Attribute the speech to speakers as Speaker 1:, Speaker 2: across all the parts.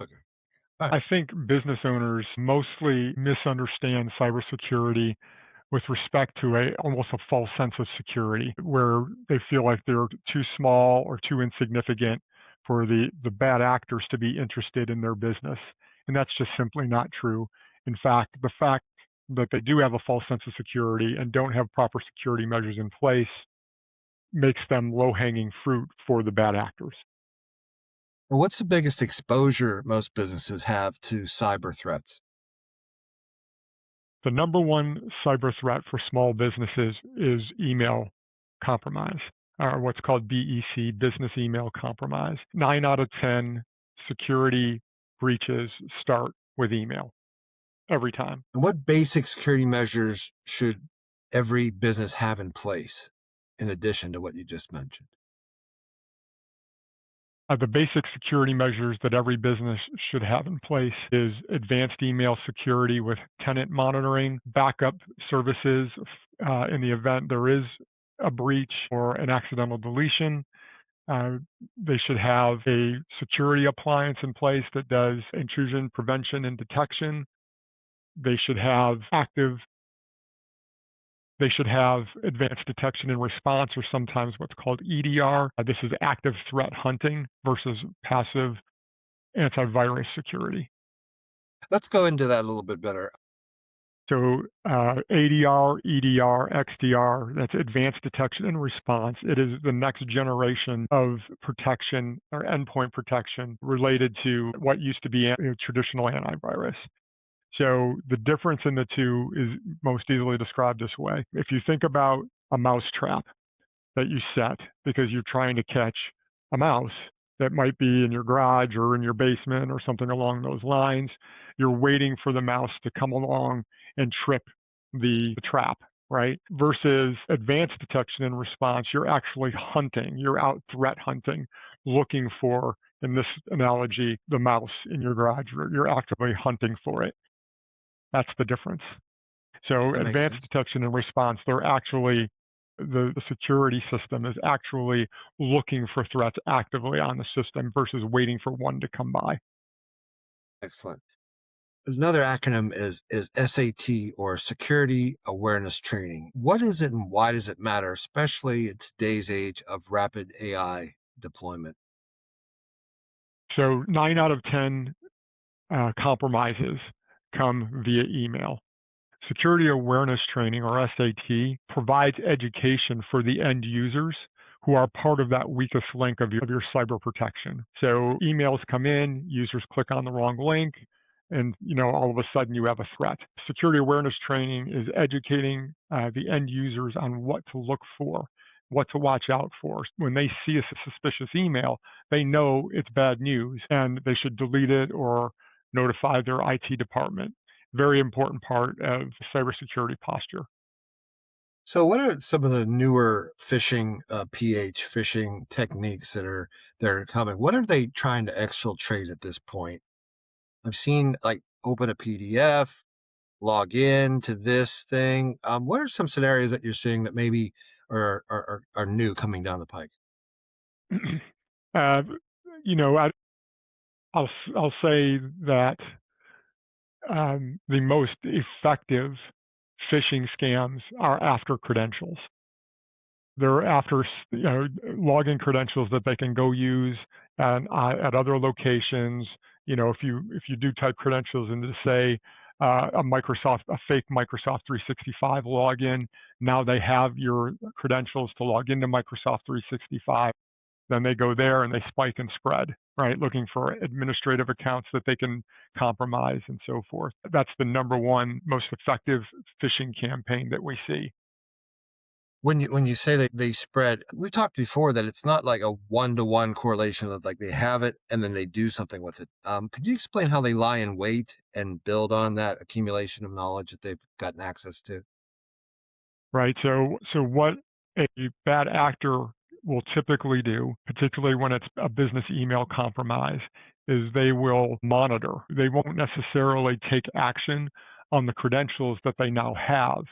Speaker 1: Okay. All right.
Speaker 2: I think business owners mostly misunderstand cybersecurity with respect to a almost a false sense of security, where they feel like they're too small or too insignificant for the bad actors to be interested in their business. And that's just simply not true. In fact, the fact that they do have a false sense of security and don't have proper security measures in place makes them low-hanging fruit for the bad actors.
Speaker 1: Well, what's the biggest exposure most businesses have to cyber threats?
Speaker 2: The number one cyber threat for small businesses is email compromise, or what's called BEC, business email compromise. 9 out of 10 security breaches start with email every time.
Speaker 1: And what basic security measures should every business have in place in addition to what you just mentioned?
Speaker 2: The basic security measures that every business should have in place is advanced email security with tenant monitoring, backup services in the event there is a breach or an accidental deletion. Uh, they should have a security appliance in place that does intrusion prevention and detection. They should have active They should have advanced detection and response, or sometimes what's called EDR. This is active threat hunting versus passive antivirus security.
Speaker 1: Let's go into that a little bit better.
Speaker 2: So ADR, EDR, XDR, that's advanced detection and response. It is the next generation of protection or endpoint protection related to what used to be traditional antivirus. So the difference in the two is most easily described this way. If you think about a mouse trap that you set because you're trying to catch a mouse that might be in your garage or in your basement or something along those lines. You're waiting for the mouse to come along and trip the trap, right? Versus advanced detection and response, you're actually hunting, you're out threat hunting, looking for, in this analogy, the mouse in your garage. You're actively hunting for it. That's the difference. So
Speaker 1: That makes
Speaker 2: advanced
Speaker 1: sense.
Speaker 2: detection and response, they're actually the security system is actually looking for threats actively on the system versus waiting for one to come by.
Speaker 1: Excellent. Another acronym is SAT, or Security Awareness Training. What is it and why does it matter, especially in today's age of rapid AI deployment?
Speaker 2: So 9 out of 10 compromises come via email. Security awareness training, or SAT, provides education for the end users who are part of that weakest link of your cyber protection. So emails come in, users click on the wrong link, and all of a sudden you have a threat. Security awareness training is educating the end users on what to look for, what to watch out for. When they see a suspicious email, they know it's bad news and they should delete it or notify their IT department. Very important part of cybersecurity posture.
Speaker 1: So, what are some of the newer phishing, phishing techniques that are coming? What are they trying to exfiltrate at this point? I've seen like open a PDF, log in to this thing. What are some scenarios that you're seeing that maybe are new coming down the pike?
Speaker 2: uh, you know, I'll say that the most effective phishing scams are after credentials. They're after login credentials that they can go use at other locations. If you do type credentials into say a fake Microsoft 365 login, now they have your credentials to log into Microsoft 365. Then they go there and they spike and spread, right? Looking for administrative accounts that they can compromise and so forth. That's the number one most effective phishing campaign that we see.
Speaker 1: When you say that they spread, we talked before that it's not like a one-to-one correlation of like they have it and then they do something with it. Could you explain how they lie in wait and build on that accumulation of knowledge that they've gotten access to?
Speaker 2: Right. So what a bad actor will typically do, particularly when it's a business email compromise, is they will monitor. They won't necessarily take action on the credentials that they now have.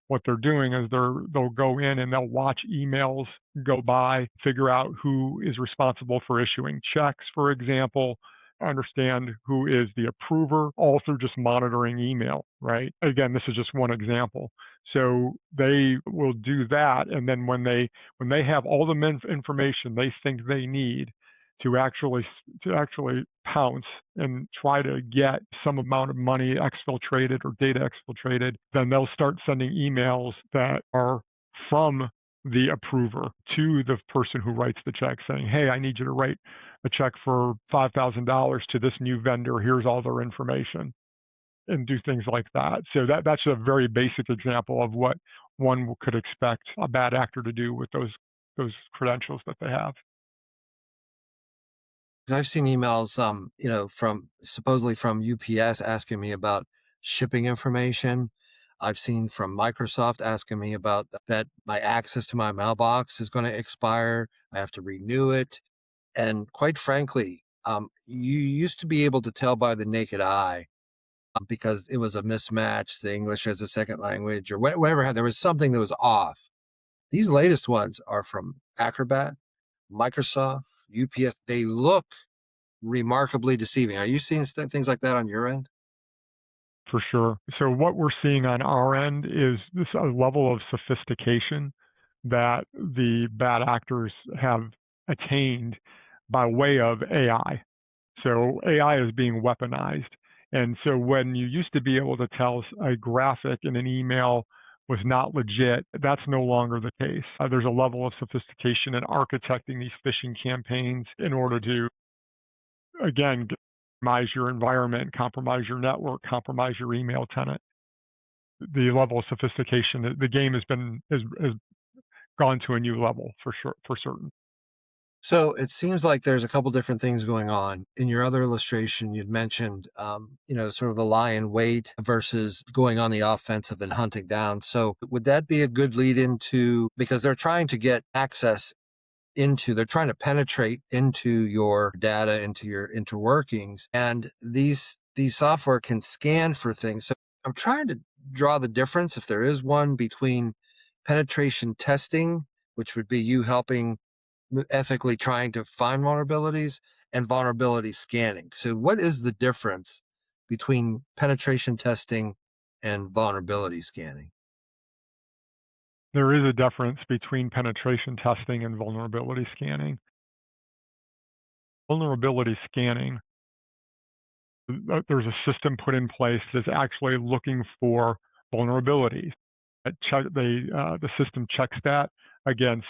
Speaker 2: What they're doing is they'll go in and they'll watch emails go by, figure out who is responsible for issuing checks, for example, understand who is the approver, all through just monitoring email, right? Again, this is just one example. So they will do that, and then when they have all the information they think they need to actually pounce and try to get some amount of money exfiltrated or data exfiltrated, then they'll start sending emails that are from the approver to the person who writes the check saying, hey, I need you to write a check for $5,000 to this new vendor. Here's all their information, and do things like that. So that's a very basic example of what one could expect a bad actor to do with those credentials that they have.
Speaker 1: 'Cause I've seen emails, from supposedly from UPS asking me about shipping information. I've seen from Microsoft asking me about that my access to my mailbox is going to expire. I have to renew it. And quite frankly, you used to be able to tell by the naked eye because it was a mismatch, the English as a second language or whatever. There was something that was off. These latest ones are from Acrobat, Microsoft, UPS. They look remarkably deceiving. Are you seeing things like that on your end?
Speaker 2: For sure. So what we're seeing on our end is this a level of sophistication that the bad actors have attained by way of AI. So AI is being weaponized. And so when you used to be able to tell a graphic in an email was not legit, that's no longer the case. There's a level of sophistication in architecting these phishing campaigns in order to, again, compromise your environment, compromise your network, compromise your email tenant. The level of sophistication, the game has gone to a new level for sure, for certain.
Speaker 1: So it seems like there's a couple different things going on. In your other illustration, you'd mentioned, sort of the lie in wait versus going on the offensive and hunting down. So would that be a good lead into, because they're trying to get access they're trying to penetrate into your data, into your interworkings, and these software can scan for things. So I'm trying to draw the difference, if there is one, between penetration testing, which would be you helping ethically trying to find vulnerabilities, and vulnerability scanning. So what is the difference between penetration testing and vulnerability scanning?
Speaker 2: There is a difference between penetration testing and vulnerability scanning. Vulnerability scanning, there's a system put in place that's actually looking for vulnerabilities. The system checks that against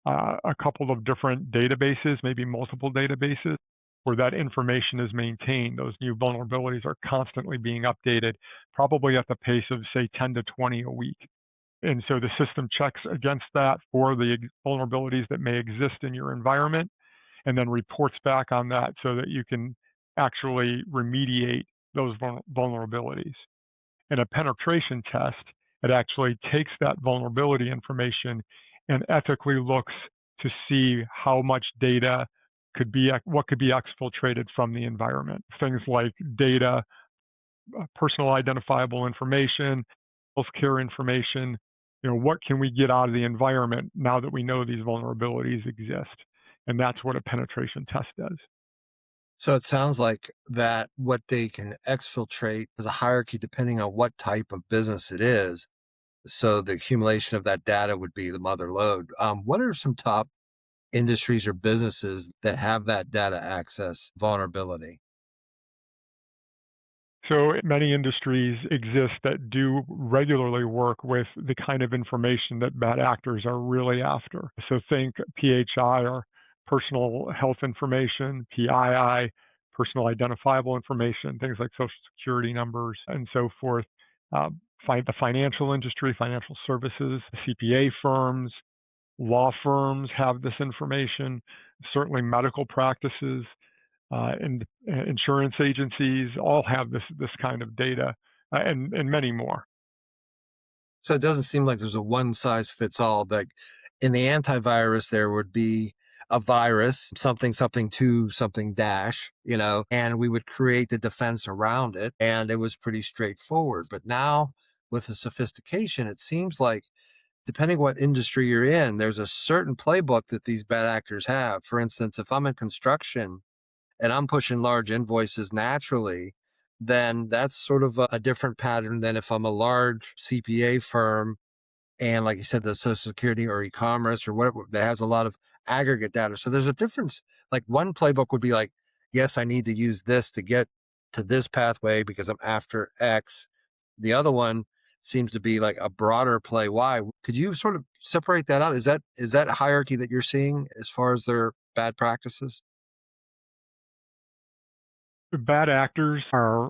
Speaker 2: a couple of different databases, maybe multiple databases, where that information is maintained. Those new vulnerabilities are constantly being updated, probably at the pace of, say, 10 to 20 a week. And so the system checks against that for the vulnerabilities that may exist in your environment, and then reports back on that so that you can actually remediate those vulnerabilities. In a penetration test, it actually takes that vulnerability information and ethically looks to see how much data what could be exfiltrated from the environment. Things like data, personal identifiable information, healthcare information. What can we get out of the environment now that we know these vulnerabilities exist? And that's what a penetration test does.
Speaker 1: So it sounds like that what they can exfiltrate is a hierarchy depending on what type of business it is. So the accumulation of that data would be the mother lode. What are some top industries or businesses that have that data access vulnerability?
Speaker 2: So many industries exist that do regularly work with the kind of information that bad actors are really after. So think PHI or personal health information, PII, personal identifiable information, things like social security numbers and so forth. The financial industry, financial services, CPA firms, law firms have this information, certainly medical practices, and insurance agencies all have this kind of data, and many more.
Speaker 1: So it doesn't seem like there's a one size fits all. Like in the antivirus, there would be a virus, something, something to something dash, and we would create the defense around it. And it was pretty straightforward. But now with the sophistication, it seems like depending what industry you're in, there's a certain playbook that these bad actors have. For instance, if I'm in construction and I'm pushing large invoices naturally, then that's sort of a different pattern than if I'm a large CPA firm and, like you said, the Social Security or e-commerce or whatever that has a lot of aggregate data. So there's a difference. Like one playbook would be like, yes, I need to use this to get to this pathway because I'm after X. The other one seems to be like a broader play Y. Could you sort of separate that out? Is that a hierarchy that you're seeing as far as their bad practices?
Speaker 2: The bad actors are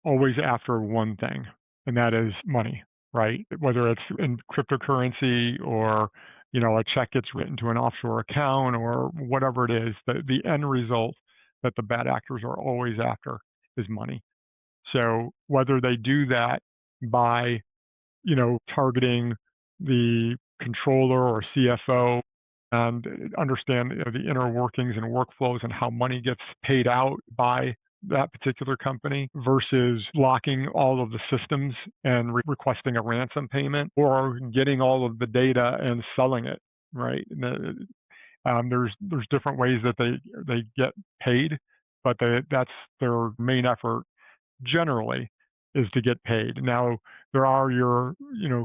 Speaker 2: always after one thing, and that is money, right? Whether it's in cryptocurrency or a check gets written to an offshore account or whatever it is, the end result that the bad actors are always after is money. So whether they do that by targeting the controller or CFO and understand the inner workings and workflows and how money gets paid out by that particular company versus locking all of the systems and requesting a ransom payment or getting all of the data and selling it, right? There's different ways that they get paid, but that's their main effort generally is to get paid. Now, there are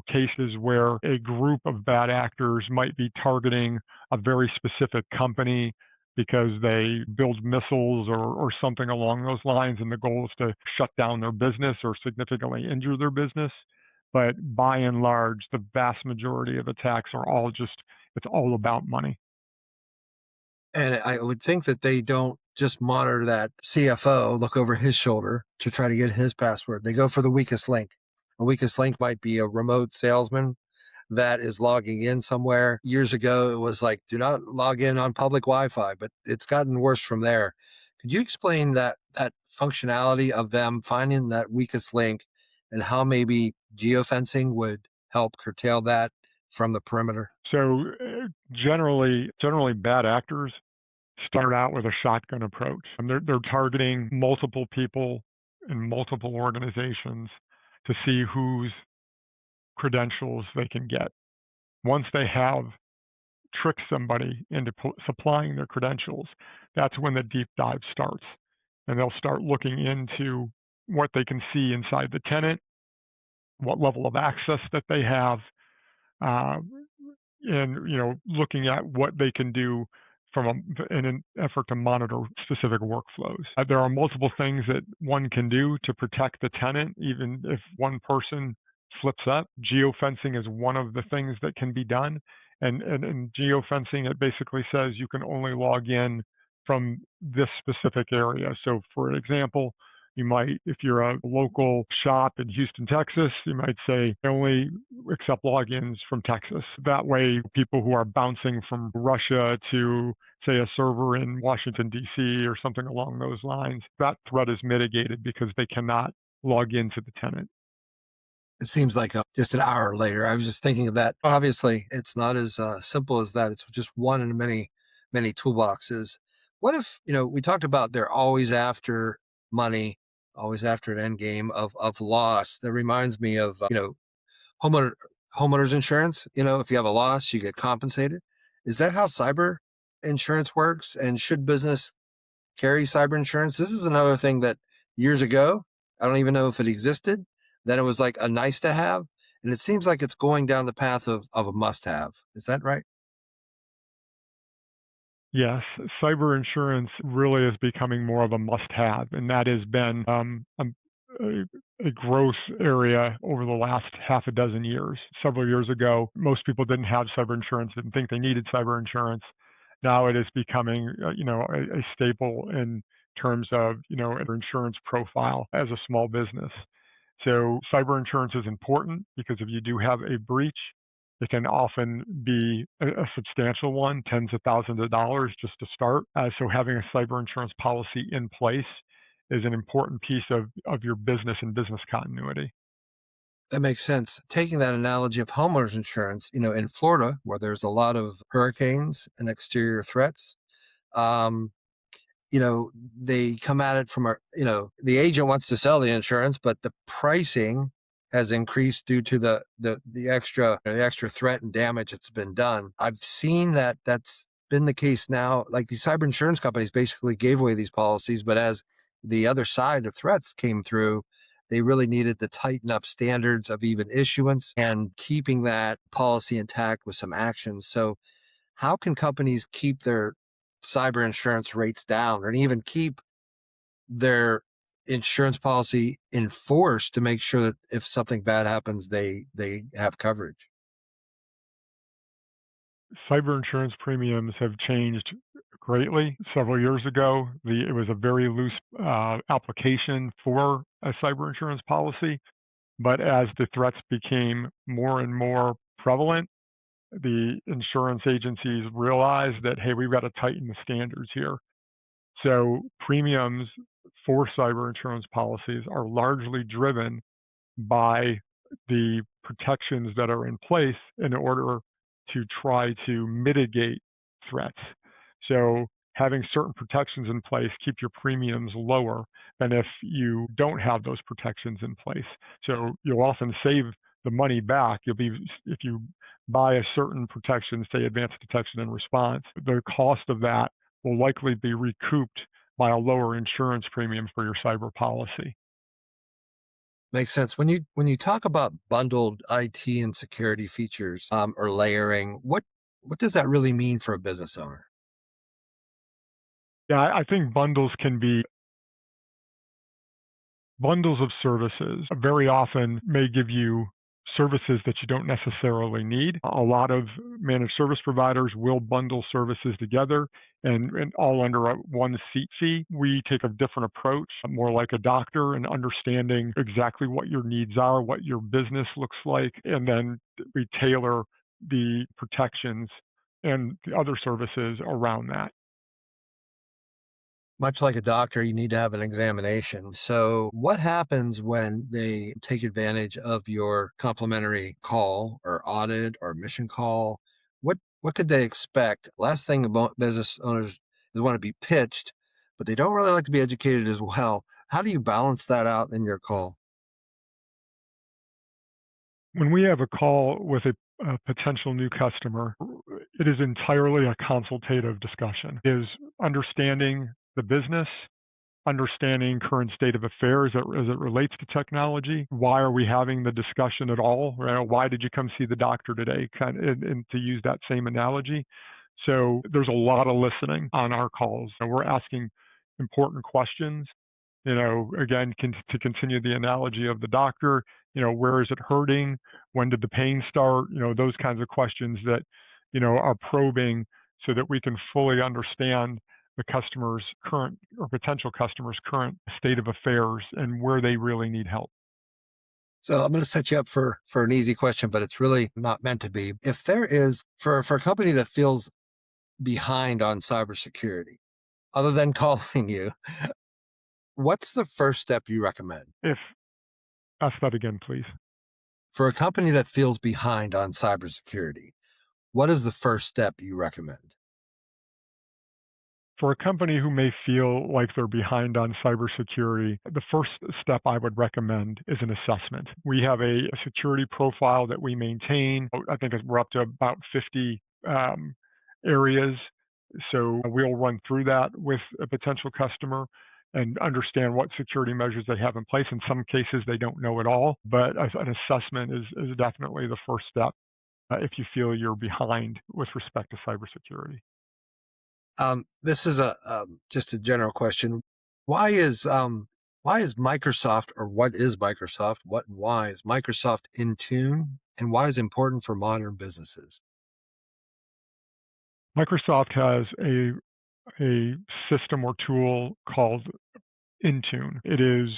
Speaker 2: cases where a group of bad actors might be targeting a very specific company because they build missiles or something along those lines, and the goal is to shut down their business or significantly injure their business. But by and large, the vast majority of attacks are it's all about money.
Speaker 1: And I would think that they don't just monitor that CFO, look over his shoulder to try to get his password. They go for the weakest link. A weakest link might be a remote salesman that is logging in somewhere. Years ago, it was like, do not log in on public Wi-Fi, but it's gotten worse from there. Could you explain that functionality of them finding that weakest link and how maybe geofencing would help curtail that from the perimeter?
Speaker 2: So generally, bad actors start out with a shotgun approach, and they're targeting multiple people in multiple organizations to see whose credentials they can get. Once they have tricked somebody into supplying their credentials, that's when the deep dive starts, and they'll start looking into what they can see inside the tenant, what level of access that they have, uh, and looking at what they can do in an effort to monitor specific workflows. There are multiple things that one can do to protect the tenant, even if one person slips up. Geofencing is one of the things that can be done. And geofencing, it basically says you can only log in from this specific area. So, for example, you might, if you're a local shop in Houston, Texas, you might say, I only accept logins from Texas. That way, people who are bouncing from Russia to, say, a server in Washington, D.C., or something along those lines, that threat is mitigated because they cannot log into the tenant.
Speaker 1: It seems like just an hour later. I was just thinking of that. Obviously, it's not as simple as that. It's just one in many, many toolboxes. What if, we talked about they're always after money, always after an end game of loss. That reminds me of, homeowner, homeowners insurance. If you have a loss, you get compensated. Is that how cyber insurance works? And should business carry cyber insurance? This is another thing that years ago, I don't even know if it existed. Then it was like a nice to have. And it seems like it's going down the path of a must have. Is that right?
Speaker 2: Yes, cyber insurance really is becoming more of a must-have, and that has been a growth area over the last half a dozen years. Several years ago, most people didn't have cyber insurance, didn't think they needed cyber insurance. Now it is becoming, a staple in terms of, an insurance profile as a small business. So cyber insurance is important because if you do have a breach, it can often be a substantial one, tens of thousands of dollars just to start. So having a cyber insurance policy in place is an important piece of your business and business continuity.
Speaker 1: That makes sense. Taking that analogy of homeowners insurance, in Florida, where there's a lot of hurricanes and exterior threats, um, they come at it from the agent wants to sell the insurance, but the pricing has increased due to the extra threat and damage that's been done. I've seen that's been the case now? Like these cyber insurance companies basically gave away these policies, but as the other side of threats came through, they really needed to tighten up standards of even issuance and keeping that policy intact with some actions. So, how can companies keep their cyber insurance rates down or even keep their insurance policy enforced to make sure that if something bad happens, they have coverage?
Speaker 2: Cyber insurance premiums have changed greatly. Several years ago, it was a very loose application for a cyber insurance policy. But as the threats became more and more prevalent, the insurance agencies realized that, hey, we've got to tighten the standards here. So premiums for cyber insurance policies are largely driven by the protections that are in place in order to try to mitigate threats. So having certain protections in place keep your premiums lower than if you don't have those protections in place. So you'll often save the money back. If you buy a certain protection, say advanced detection and response, the cost of that will likely be recouped by a lower insurance premium for your cyber policy.
Speaker 1: Makes sense. When you talk about bundled IT and security features or layering, what does that really mean for a business owner?
Speaker 2: Yeah, I think bundles of services very often may give you services that you don't necessarily need. A lot of managed service providers will bundle services together and all under a one seat fee. We take a different approach, more like a doctor, and understanding exactly what your needs are, what your business looks like, and then we tailor the protections and the other services around that.
Speaker 1: Much like a doctor, you need to have an examination. So, what happens when they take advantage of your complimentary call or audit or mission call? What could they expect? Last thing about business owners is want to be pitched, but they don't really like to be educated as well. How do you balance that out in your call?
Speaker 2: When we have a call with a potential new customer, it is entirely a consultative discussion. It is understanding the business, understanding current state of affairs as it relates to technology. Why are we having the discussion at all? Right? Why did you come see the doctor today? And to use that same analogy. So there's a lot of listening on our calls. And we're asking important questions. Again, to continue the analogy of the doctor, where is it hurting? When did the pain start? Those kinds of questions that, are probing so that we can fully understand the customer's current or potential customer's current state of affairs and where they really need help.
Speaker 1: So I'm going to set you up for an easy question, but it's really not meant to be. If there is for a company that feels behind on cybersecurity, other than calling you, what's the first step you recommend?
Speaker 2: If Ask that again, please.
Speaker 1: For a company that feels behind on cybersecurity, what is the first step you recommend?
Speaker 2: For a company who may feel like they're behind on cybersecurity, the first step I would recommend is an assessment. We have a security profile that we maintain. I think we're up to about 50 areas. So we'll run through that with a potential customer and understand what security measures they have in place. In some cases, they don't know at all, but an assessment is definitely the first step if you feel you're behind with respect to cybersecurity.
Speaker 1: This is a just a general question. Why is Microsoft or what is Microsoft? What and why is Microsoft in tune? And why is it important for modern businesses?
Speaker 2: Microsoft has a system or tool called Intune. It is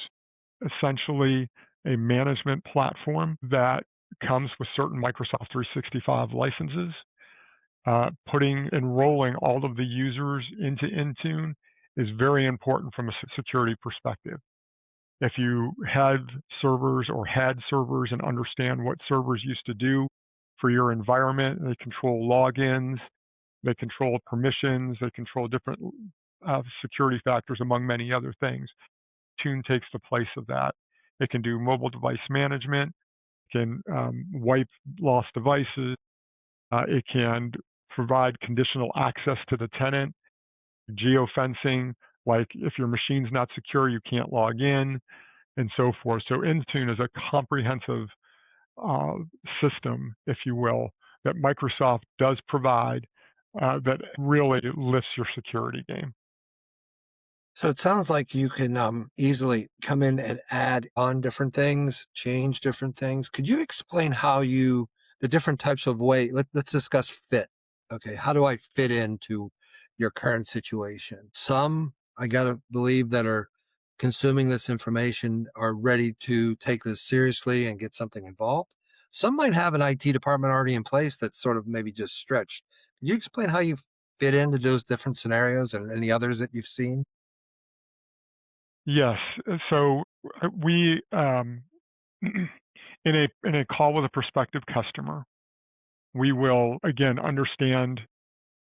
Speaker 2: essentially a management platform that comes with certain Microsoft 365 licenses. Enrolling all of the users into Intune is very important from a security perspective. If you have servers or had servers and understand what servers used to do for your environment, they control logins, they control permissions, they control different security factors, among many other things. Tune takes the place of that. It can do mobile device management, can wipe lost devices, it can provide conditional access to the tenant, geofencing, like if your machine's not secure, you can't log in, and so forth. So Intune is a comprehensive uh, system, if you will, that Microsoft does provide that really lifts your security game.
Speaker 1: So it sounds like you can easily come in and add on different things, change different things. Could you explain how the different types of let's discuss fit. Okay. How do I fit into your current situation? Some I got to believe that are consuming this information are ready to take this seriously and get something involved. Some might have an IT department already in place that's sort of maybe just stretched. Could you explain how you fit into those different scenarios and any others that you've seen?
Speaker 2: Yes. So we in a call with a prospective customer, we will again understand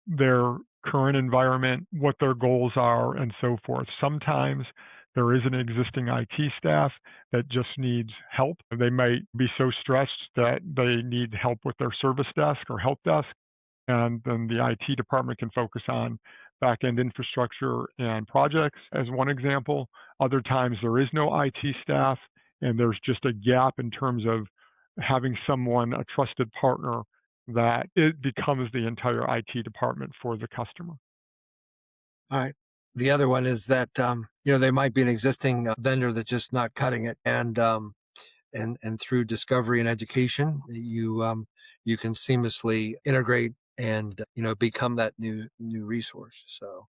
Speaker 2: their current environment, what their goals are, and so forth. Sometimes there is an existing IT staff that just needs help. They might be so stressed that they need help with their service desk or help desk, and then the IT department can focus on back-end infrastructure and projects as one example. Other times there is no IT staff and there's just a gap in terms of having someone, a trusted partner, that it becomes the entire IT department for the customer.
Speaker 1: All right. The other one is that there might be an existing vendor that's just not cutting it, and through discovery and education, you can seamlessly integrate and become that new resource. So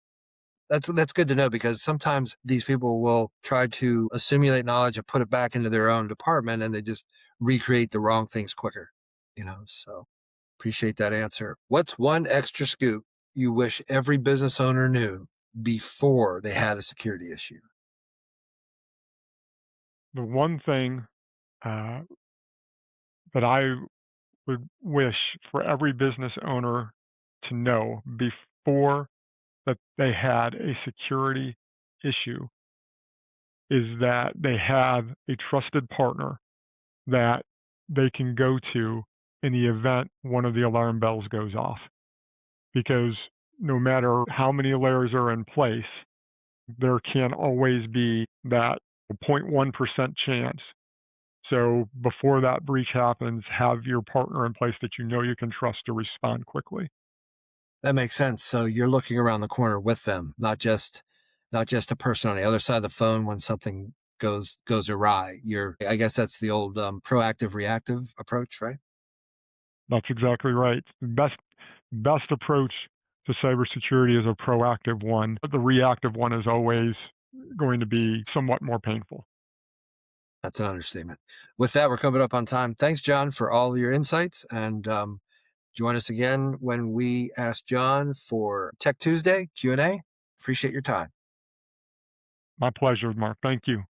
Speaker 1: that's good to know because sometimes these people will try to assimilate knowledge and put it back into their own department, and they just recreate the wrong things quicker. So appreciate that answer. What's one extra scoop you wish every business owner knew before they had a security issue?
Speaker 2: The one thing uh, that I would wish for every business owner to know before that they had a security issue is that they have a trusted partner that they can go to in the event one of the alarm bells goes off. Because no matter how many layers are in place, there can always be that 0.1% chance. So before that breach happens, have your partner in place that you know you can trust to respond quickly.
Speaker 1: That makes sense. So you're looking around the corner with them, not just a person on the other side of the phone when something goes awry. I guess that's the old proactive reactive approach, right?
Speaker 2: That's exactly right. The best approach to cybersecurity is a proactive one. But the reactive one is always going to be somewhat more painful.
Speaker 1: That's an understatement. With that, we're coming up on time. Thanks, John, for all your insights, and join us again when we ask John for Tech Tuesday Q&A. Appreciate your time.
Speaker 2: My pleasure, Mark. Thank you.